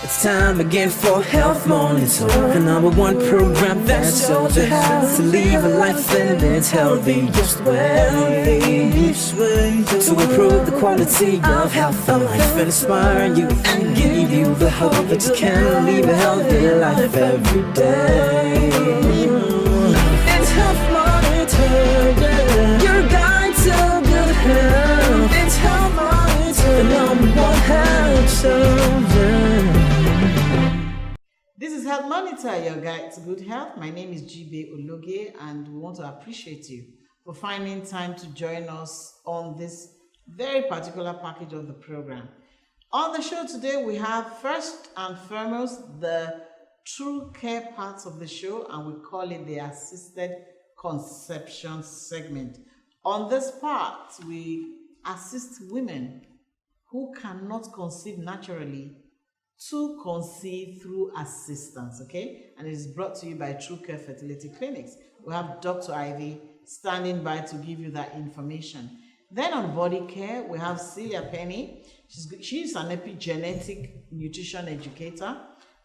It's time again for Health Monitor, the #1 program that's so to help to live a life in its healthiest way, to improve the quality of health and life and inspire you and give you the hope that you can live a healthy life every day. It's Health Monitor, your guide to good health. It's Health Monitor, the #1 health show. This is Health Monitor, your guide to good health. My name is Jibe Ologe, and we want to appreciate you for finding time to join us on this very particular package of the program. On the show today, we have first and foremost the true care parts of the show, and we call it the assisted conception segment. On this part, we assist women who cannot conceive naturally to conceive through assistance, okay? And it is brought to you by True Care Fertility Clinics. We have Dr. Ivy standing by to give you that information. Then on body care, we have Celia Penny. She's an epigenetic nutrition educator.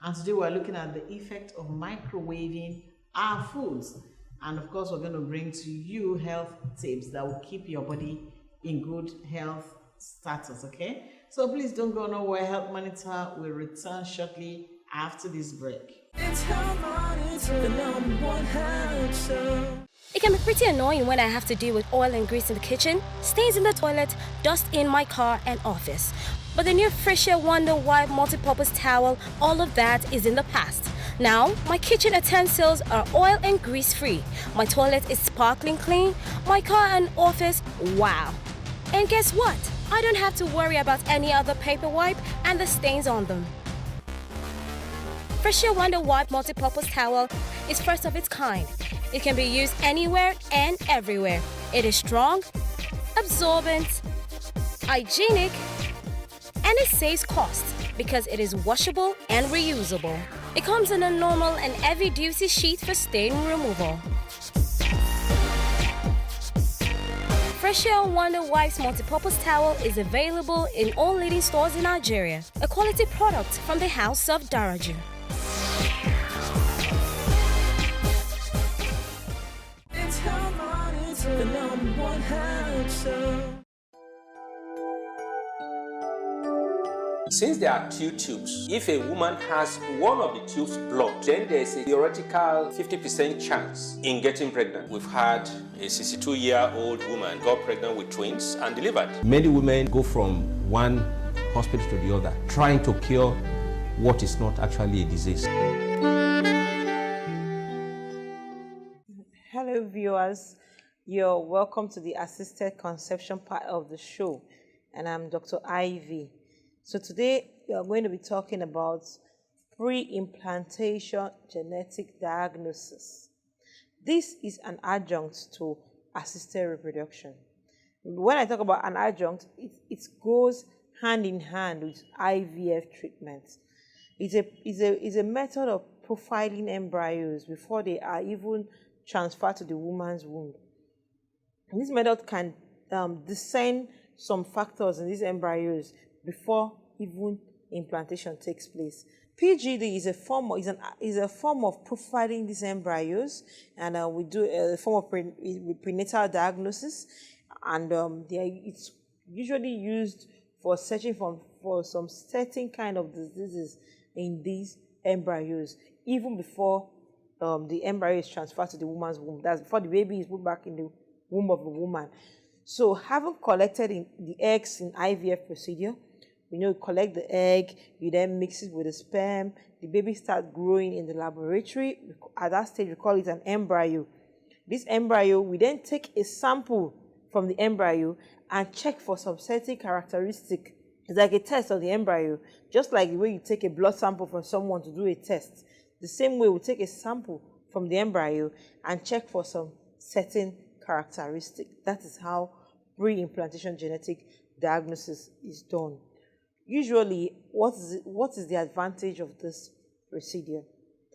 And today we're looking at the effect of microwaving our foods. And of course, we're going to bring to you health tips that will keep your body in good health status, okay? So please don't go nowhere. Health Monitor will return shortly after this break. It's Health Monitor, the #1 health show. It can be pretty annoying when I have to deal with oil and grease in the kitchen, stains in the toilet, dust in my car and office. But the new Fresher Wonder Wipe MultiPurpose Towel, all of that is in the past. Now, my kitchen utensils are oil and grease free. My toilet is sparkling clean. My car and office, wow. And guess what? I don't have to worry about any other paper wipe and the stains on them. Fresher Wonder Wipe MultiPurpose Towel is first of its kind. It can be used anywhere and everywhere. It is strong, absorbent, hygienic, and it saves cost because it is washable and reusable. It comes in a normal and heavy-duty sheet for stain removal. Fresher Wonder Wipes MultiPurpose Towel is available in all leading stores in Nigeria. A quality product from the House of Daraju. It's Health Monitor, the #1 health show. Since there are two tubes, if a woman has one of the tubes blocked, then there's a theoretical 50% chance in getting pregnant. We've had a 62-year-old woman got pregnant with twins and delivered. Many women go from one hospital to the other, trying to cure what is not actually a disease. Hello viewers, you're welcome to the assisted conception part of the show, and I'm Dr. Ivy. So today we are going to be talking about pre-implantation genetic diagnosis. This is an adjunct to assisted reproduction. When I talk about an adjunct, it goes hand in hand with IVF treatment. It's a method of profiling embryos before they are even transferred to the woman's womb. And this method can discern some factors in these embryos before even implantation takes place. PGD is a form of profiling these embryos, and we do a form of prenatal diagnosis, and it's usually used for searching for some certain kind of diseases in these embryos, even before the embryo is transferred to the woman's womb. That's before the baby is put back in the womb of the woman. So, having collected the eggs in IVF procedure, you collect the egg, you then mix it with the sperm, the baby starts growing in the laboratory. At that stage, we call it an embryo. This embryo, we then take a sample from the embryo and check for some certain characteristic. It's like a test of the embryo, just like the way you take a blood sample from someone to do a test. The same way we take a sample from the embryo and check for some certain characteristic. That is how pre-implantation genetic diagnosis is done. Usually, what is the advantage of this procedure?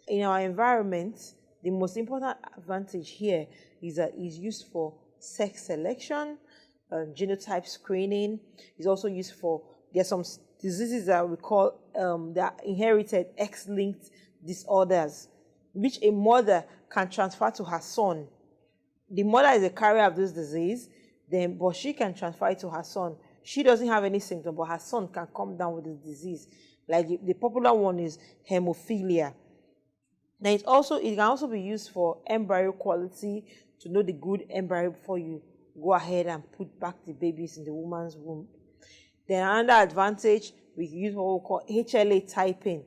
In our environment, the most important advantage here is that it's used for sex selection, genotype screening. It's also used for, there's diseases that we call the inherited X-linked disorders, which a mother can transfer to her son. The mother is a carrier of this disease, but she can transfer it to her son. She doesn't have any symptom, but her son can come down with the disease. Like the popular one is hemophilia. Now it can also be used for embryo quality, to know the good embryo before you go ahead and put back the babies in the woman's womb. Then another advantage, we use what we call HLA typing.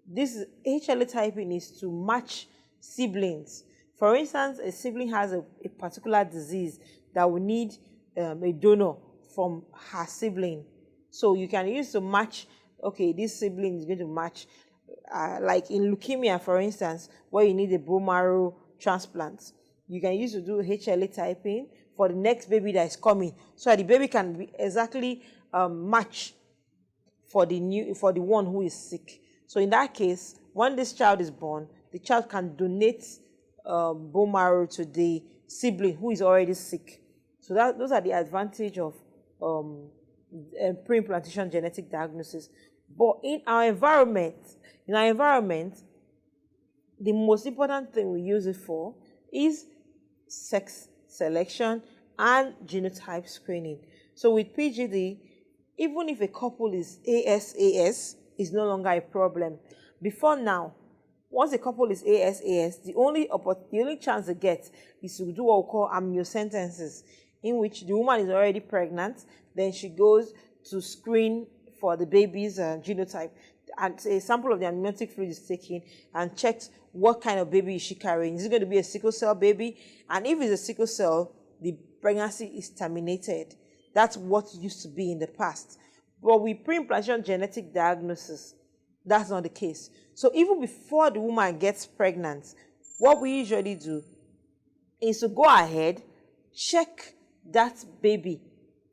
This HLA typing is to match siblings. For instance, a sibling has a particular disease that will need a donor from her sibling. So you can use to match, okay, this sibling is going to match, like in leukemia, for instance, where you need a bone marrow transplant. You can use to do HLA typing for the next baby that is coming, so that the baby can be exactly match for the one who is sick. So in that case, when this child is born, the child can donate bone marrow to the sibling who is already sick. So those are the advantage of pre-implantation genetic diagnosis. But in our environment, the most important thing we use it for is sex selection and genotype screening. So with PGD, even if a couple is ASAS, is no longer a problem. Before now, once a couple is ASAS, the only chance they get is to do what we call amniocentesis, in which the woman is already pregnant, then she goes to screen for the baby's genotype. And a sample of the amniotic fluid is taken and checked what kind of baby is she carrying. Is it going to be a sickle cell baby? And if it's a sickle cell, the pregnancy is terminated. That's what used to be in the past. But with pre-implantation genetic diagnosis, that's not the case. So even before the woman gets pregnant, what we usually do is to go ahead, check that baby.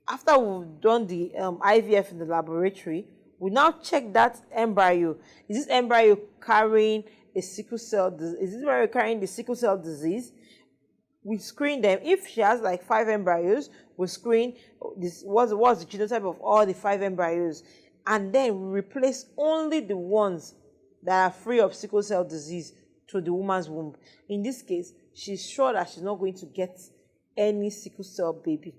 After we've done the IVF in the laboratory, we now check that embryo. Is this embryo carrying a sickle cell disease? Is this embryo carrying the sickle cell disease? We screen them. If she has like 5 embryos, we screen what's the genotype of all the 5 embryos. And then we replace only the ones that are free of sickle cell disease to the woman's womb. In this case, she's sure that she's not going to get any sickle cell baby.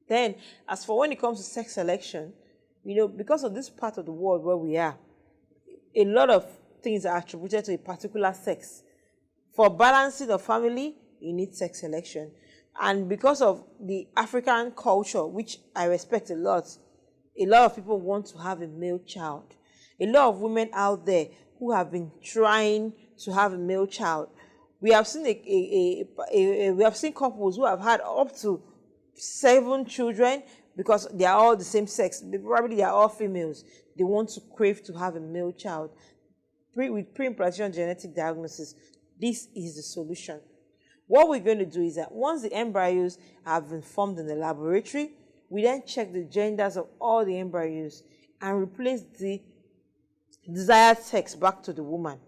Then, as for when it comes to sex selection, because of this part of the world where we are, a lot of things are attributed to a particular sex. For balancing the family, you need sex selection. And because of the African culture, which I respect a lot of people want to have a male child. A lot of women out there who have been trying to have a male child. We have seen we have seen couples who have had up to 7 children because they are all the same sex. Probably they are all females. They want to crave to have a male child. With pre-implantation genetic diagnosis, this is the solution. What we're going to do is that once the embryos have been formed in the laboratory, we then check the genders of all the embryos and replace the desired sex back to the woman.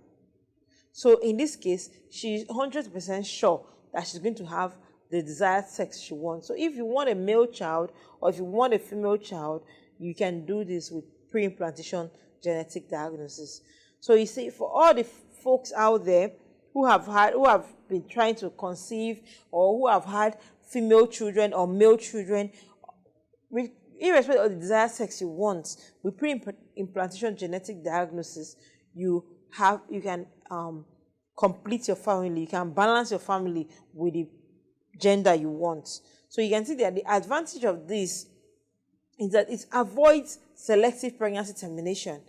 So in this case, she's 100% sure that she's going to have the desired sex she wants. So if you want a male child or if you want a female child, you can do this with pre-implantation genetic diagnosis. So you see, for all the folks out there who have been trying to conceive or who have had female children or male children, irrespective of the desired sex you want, with pre-implantation genetic diagnosis, you can complete your family. You can balance your family with the gender you want. So you can see that the advantage of this is that it avoids selective pregnancy termination.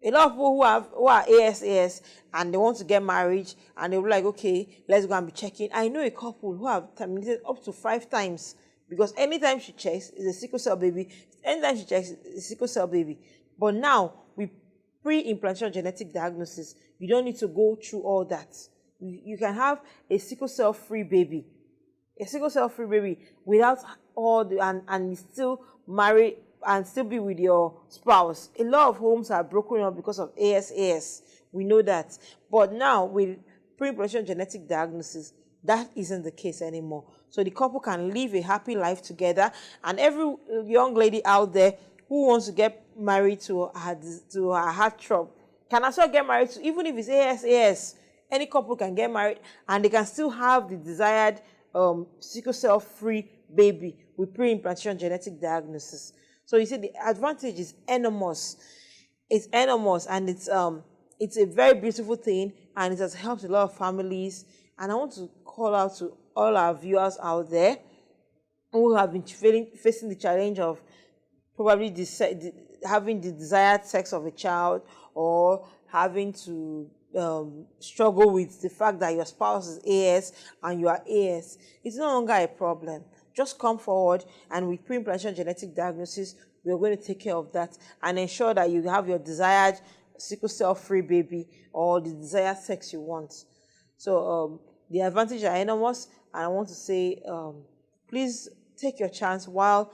A lot of people who are ASAS and they want to get married and they're like, okay, let's go and be checking. I know a couple who have terminated up to 5 times because anytime she checks, it's a sickle cell baby. Anytime she checks, it's a sickle cell baby. But now, with pre-implantation genetic diagnosis, you don't need to go through all that. You can have a sickle cell free baby. A sickle cell free baby without all the, and still marry and still be with your spouse. A lot of homes are broken up because of ASAS. We know that. But now with pre-implantation genetic diagnosis, that isn't the case anymore. So the couple can live a happy life together. And every young lady out there who wants to get married to her heartthrob can as well get married to, even if it's AS. Any couple can get married and they can still have the desired sickle cell free baby with pre-implantation genetic diagnosis. So you see, the advantage is enormous. It's enormous, and it's a very beautiful thing, and it has helped a lot of families. And I want to call out to all our viewers out there who have been facing the challenge of probably having the desired sex of a child, or having to struggle with the fact that your spouse is AS and you are AS. It's no longer a problem. Just come forward, and with pre-implantation genetic diagnosis, we're going to take care of that and ensure that you have your desired sickle cell free baby or the desired sex you want. So the advantages are enormous, and I want to say, please take your chance while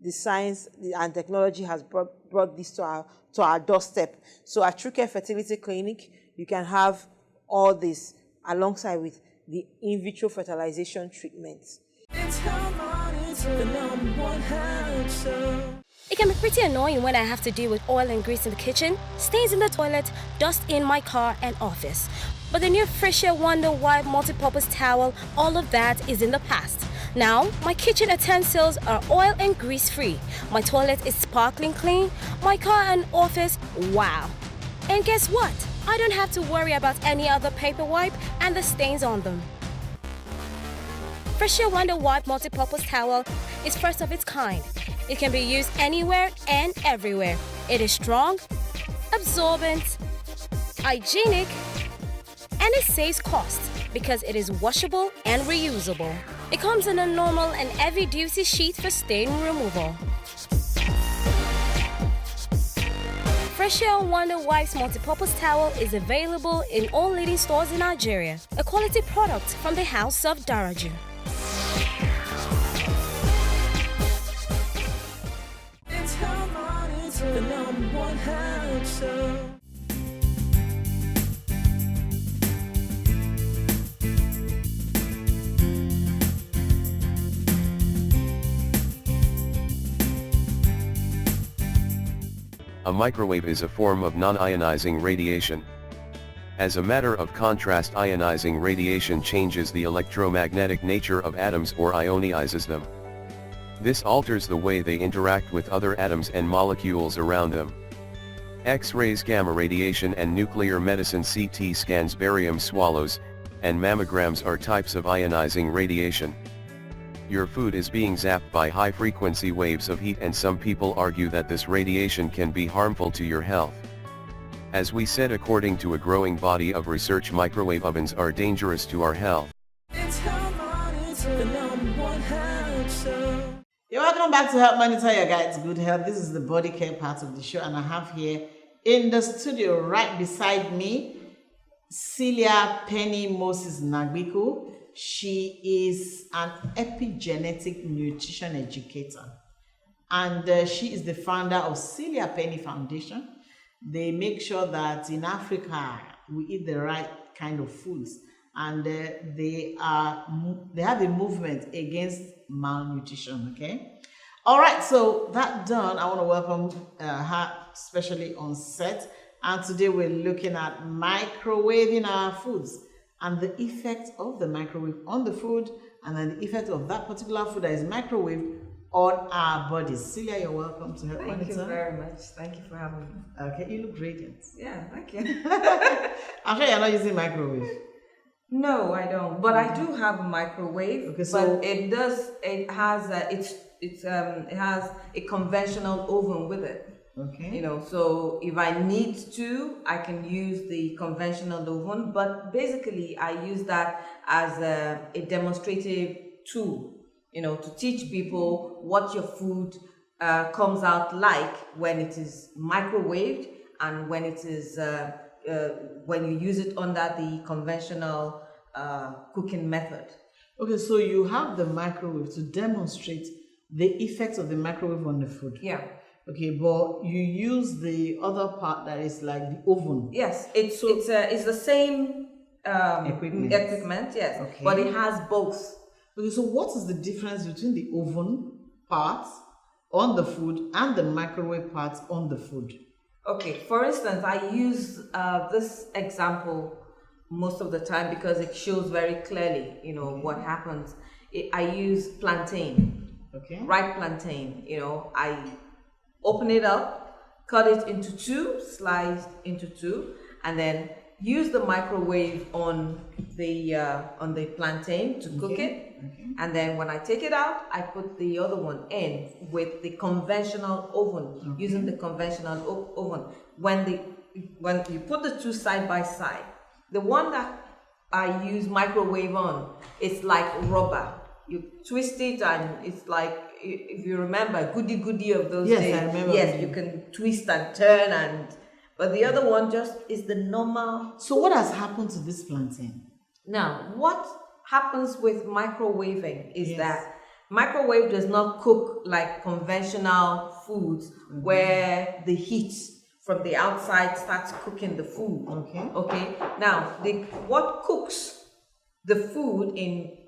the science and technology has brought this to our doorstep. So at True Care Fertility Clinic, you can have all this alongside with the in vitro fertilization treatments. It can be pretty annoying when I have to deal with oil and grease in the kitchen, stains in the toilet, dust in my car and office. But the new Fresher Wonder Wipe Multipurpose Towel, all of that is in the past. Now, my kitchen utensils are oil and grease free. My toilet is sparkling clean. My car and office, wow. And guess what? I don't have to worry about any other paper wipe and the stains on them. Fresher Wonder Wipe Multipurpose Towel is first of its kind. It can be used anywhere and everywhere. It is strong, absorbent, hygienic, and it saves cost because it is washable and reusable. It comes in a normal and heavy-duty sheet for stain removal. Fresher Wonder Wipes Multipurpose Towel is available in all leading stores in Nigeria. A quality product from the House of Daraju. The #1 health show. A microwave is a form of non-ionizing radiation. As a matter of contrast, ionizing radiation changes the electromagnetic nature of atoms or ionizes them. This alters the way they interact with other atoms and molecules around them. X-rays, gamma radiation and nuclear medicine CT scans, barium swallows, and mammograms are types of ionizing radiation. Your food is being zapped by high-frequency waves of heat, and some people argue that this radiation can be harmful to your health. As we said, according to a growing body of research, microwave ovens are dangerous to our health. You're welcome back to Help Monitor Your Guide to Good Health. This is the body care part of the show, and I have here in the studio right beside me Celia Penny Moses Nagbiku. She is an epigenetic nutrition educator, and she is the founder of Celia Penny Foundation. They make sure that in Africa we eat the right kind of foods, and they have a movement against malnutrition. Okay, all right. So that done, I want to welcome her, especially on set. And today we're looking at microwaving our foods and the effect of the microwave on the food, and then the effect of that particular food that is microwaved on our bodies. Celia, you're welcome to Help Monitor. Thank you very much. Thank you for having me. Okay, you look radiant. Yeah, thank you. I'm sure you're not using microwave. No, I don't. But I do have a microwave. Okay, so but it has a conventional oven with it. okay. You know, so if I need to, I can use the conventional oven. But basically, I use that as a demonstrative tool. You know, to teach people what your food comes out like when it is microwaved and when it is when you use it under the conventional cooking method. Okay, so you have the microwave to demonstrate the effects of the microwave on the food. Yeah. Okay, but you use the other part that is like the oven. Yes, it's the same equipment. Yes, Okay. but it has both. Okay, so what is the difference between the oven part on the food and the microwave parts on the food? Okay, for instance, I use this example most of the time because it shows very clearly, what happens. I use plantain, ripe plantain. I open it up, cut it into two, slice into two, and then use the microwave on the plantain to cook it. And then when I take it out, I put the other one in with the conventional oven, using the conventional oven. When you put the two side by side, the one that I use microwave on, it's like rubber. You twist it and it's like, if you remember, goody of those days. Yes, I remember. Yes, you can twist and turn but the other one just is the normal. So what has happened to this plantain? Now, what happens with microwaving is that microwave does not cook like conventional foods where the heat from the outside starts cooking the food. Okay. Now, what cooks the food in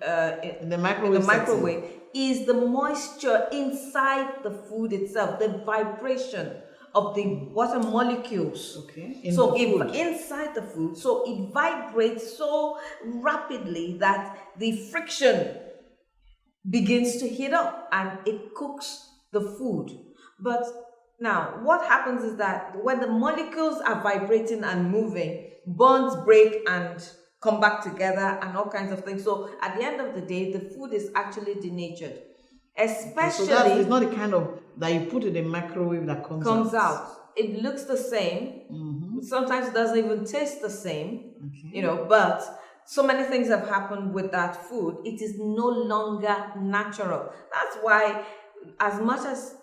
the microwave is the moisture inside the food itself, the vibration of the water molecules. Inside the food, so it vibrates so rapidly that the friction begins to heat up and it cooks the food. But now what happens is that when the molecules are vibrating and moving, bonds break and come back together and all kinds of things. So at the end of the day, the food is actually denatured. Especially, so it's not the kind of that you put in the microwave that comes out. It looks the same. Sometimes it doesn't even taste the same. But so many things have happened with that food. It is no longer natural. That's why, as much as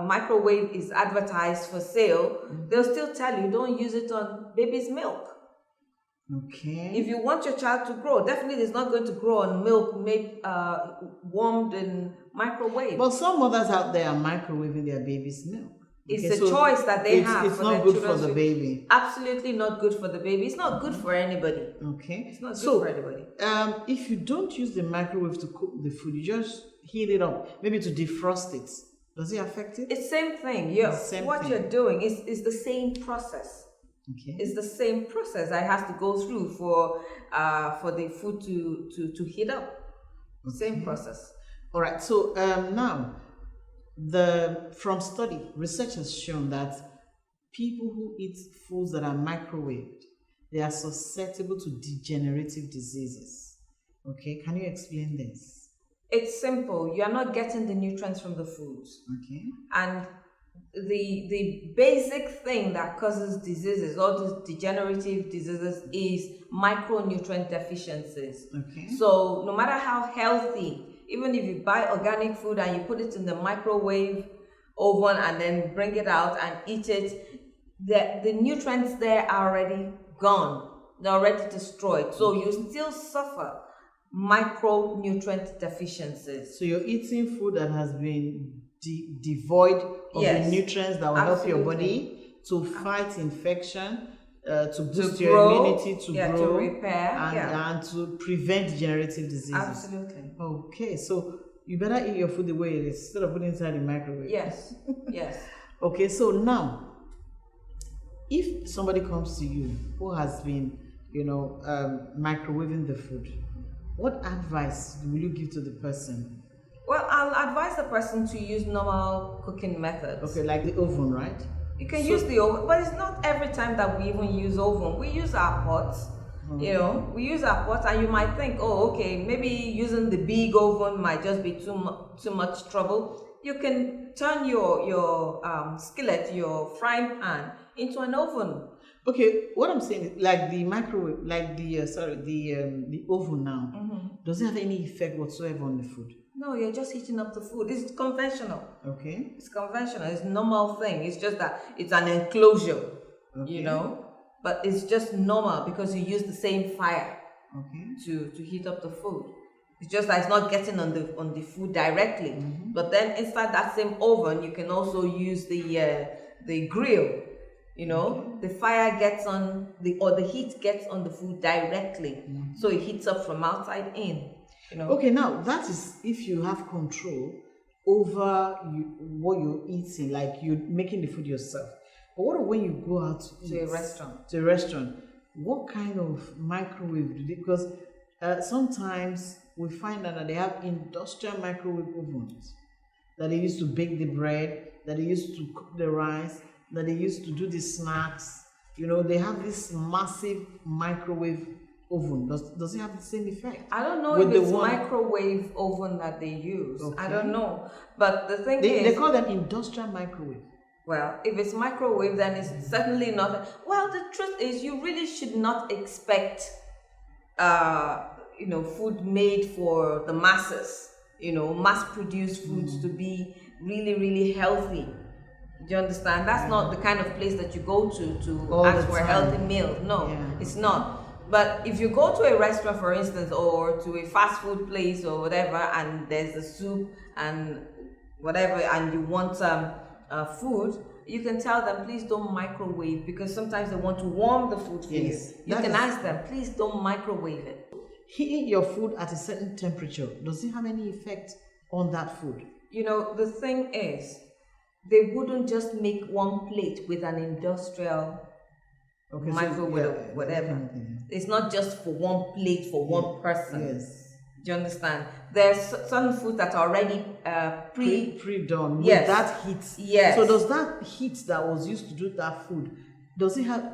microwave is advertised for sale, they'll still tell you don't use it on baby's milk. If you want your child to grow, definitely it's not going to grow on milk made warmed in microwave. But some mothers out there are microwaving their baby's milk. It's a choice that they have. It's not good for the baby. Absolutely not good for the baby. It's not good for anybody. It's not good for anybody. If you don't use the microwave to cook the food, you just heat it up, maybe to defrost it. Does it affect it? It's the same thing. What you're doing is the same process. It's the same process that has to go through for the food to heat up. Same process. All right. So now, from study, research has shown that people who eat foods that are microwaved, they are susceptible to degenerative diseases. Can you explain this? It's simple. You are not getting the nutrients from the foods. And the basic thing that causes diseases, all these degenerative diseases, is micronutrient deficiencies. So no matter how healthy, even if you buy organic food and you put it in the microwave oven and then bring it out and eat it, the nutrients there are already gone. They're already destroyed. So you still suffer micronutrient deficiencies. So you're eating food that has been devoid of the nutrients that will help your body to fight infection, to boost your immunity, to grow, to repair, and to prevent degenerative diseases. Absolutely. Okay, so you better eat your food the way it is instead of putting it inside the microwave. Yes. Okay, so now, if somebody comes to you who has been, microwaving the food, what advice will you give to the person? Well, I'll advise the person to use normal cooking methods. Okay, like the oven, right? You can use the oven, but it's not every time that we even use oven. We use our pots. We use our pots, and you might think, oh, okay, maybe using the big oven might just be too much trouble. You can turn your skillet, your frying pan, into an oven. Okay, what I'm saying is, like the microwave, like the oven now, does it have any effect whatsoever on the food? No, you're just heating up the food. It's conventional. Okay. It's conventional. It's a normal thing. It's just that it's an enclosure, but it's just normal because you use the same fire to heat up the food. It's just that it's not getting on the food directly. But then inside that same oven, you can also use the grill. The fire gets on the heat gets on the food directly, so it heats up from outside in. Okay, now that is if you have control over what you're eating, like you're making the food yourself. But what when you go out to eat, to a restaurant, what kind of microwave do they? Because sometimes we find that they have industrial microwave ovens that they used to bake the bread, that they used to cook the rice, that they used to do the snacks. You know, they have this massive microwave oven. Does it have the same effect? I don't know if it's microwave oven that they use. Okay. I don't know. But the thing is, they call them industrial microwave. Well, if it's microwave, then it's certainly not. Well, the truth is, you really should not expect, food made for the masses. Mass-produced foods to be really, really healthy. Do you understand? That's not the kind of place that you go to ask for a healthy meal. No, it's not. But if you go to a restaurant, for instance, or to a fast food place or whatever, and there's a soup and whatever, and you want food, you can tell them, please don't microwave, because sometimes they want to warm the food for you. You can ask them, please don't microwave it. Heating your food at a certain temperature, does it have any effect on that food? The thing is, they wouldn't just make one plate with an industrial microwave or whatever. It's not just for one plate for one person. Yes. Do you understand? There's certain food that are already pre-done with that heat. Yes. So does that heat that was used to do that food, does it have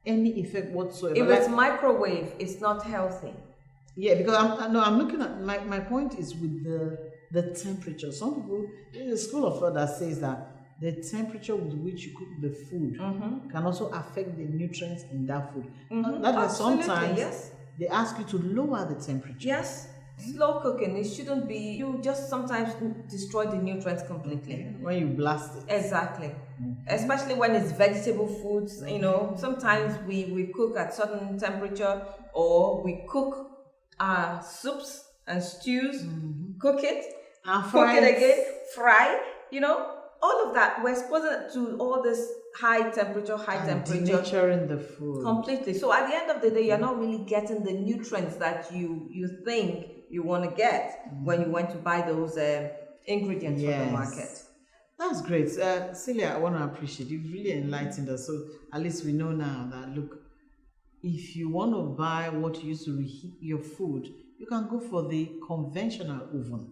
any effect whatsoever? If it's microwave, it's not healthy. Yeah, because I'm looking at my point is with the temperature. Some people, there's a school of thought that says that the temperature with which you cook the food can also affect the nutrients in that food. That's why sometimes they ask you to lower the temperature. Yes. Slow cooking, it shouldn't be, you just sometimes destroy the nutrients completely. When you blast it. Exactly. Especially when it's vegetable foods, sometimes we cook at certain temperature, or we cook our soups and stews, cook it, and cook it again, fry, all of that. We're exposed to all this high temperature, denaturing the food completely. So at the end of the day, you're not really getting the nutrients that you think you want to get when you went to buy those ingredients from the market. That's great. Celia, I want to appreciate you. You've really enlightened us. So at least we know now that, look, if you want to buy what you use to reheat your food, you can go for the conventional oven.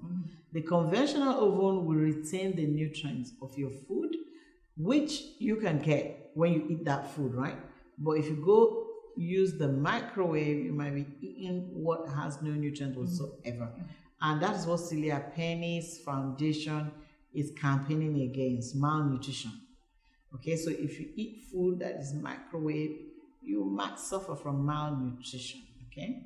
The conventional oven will retain the nutrients of your food, which you can get when you eat that food, right? But if you go use the microwave, you might be eating what has no nutrients whatsoever. And that is what Celia Penny's foundation is campaigning against: malnutrition. Okay, so if you eat food that is microwave, you might suffer from malnutrition. Okay,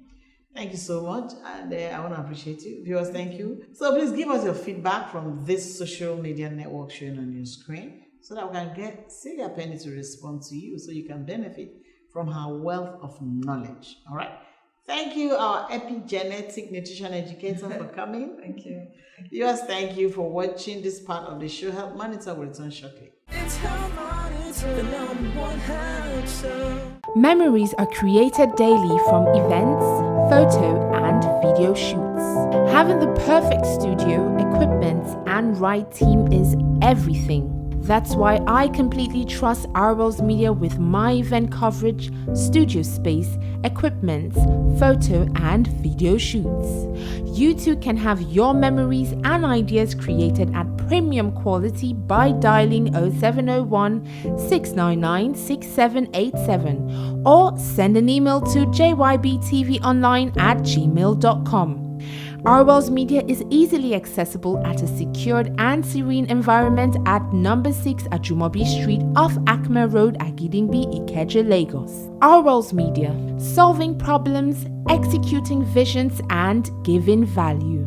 thank you so much, and I want to appreciate you. Viewers, thank you. So please give us your feedback from this social media network showing on your screen, so that we can get Celia Penny to respond to you, so you can benefit from her wealth of knowledge. All right. Thank you, our epigenetic nutrition educator, for coming. Thank you. Viewers, thank you for watching this part of the show. Health Monitor will return shortly. It's Health Monitor, the #1 health show. Memories are created daily from events, photo and video shoots. Having the perfect studio, equipment and right team is everything. That's why I completely trust Arwell's Media with my event coverage, studio space, equipment, photo and video shoots. You too can have your memories and ideas created at premium quality by dialing 0701 699 6787 or send an email to jybtvonline@gmail.com. Arwell's Media is easily accessible at a secured and serene environment at number 6 Ajumobi Street off Acme Road, Agidingbi, Ikeja, Lagos. Arwell's Media, solving problems, executing visions and giving value.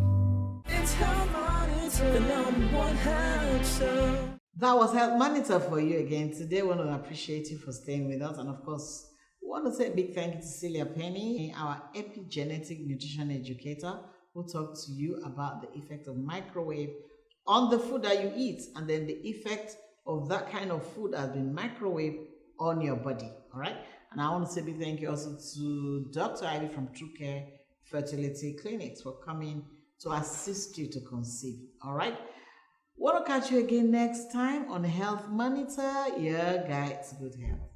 It's Health Monitor, the #1 health show. That was Health Monitor for you again. Today, we want to appreciate you for staying with us. And of course, we want to say a big thank you to Celia Penny, our epigenetic nutrition educator, who talked to you about the effect of microwave on the food that you eat, and then the effect of that kind of food that has been microwaved on your body. All right. And I want to say a big thank you also to Dr. Ivy from True Care Fertility Clinics for coming to assist you to conceive. All right. Want to catch you again next time on Health Monitor, your guide to good health.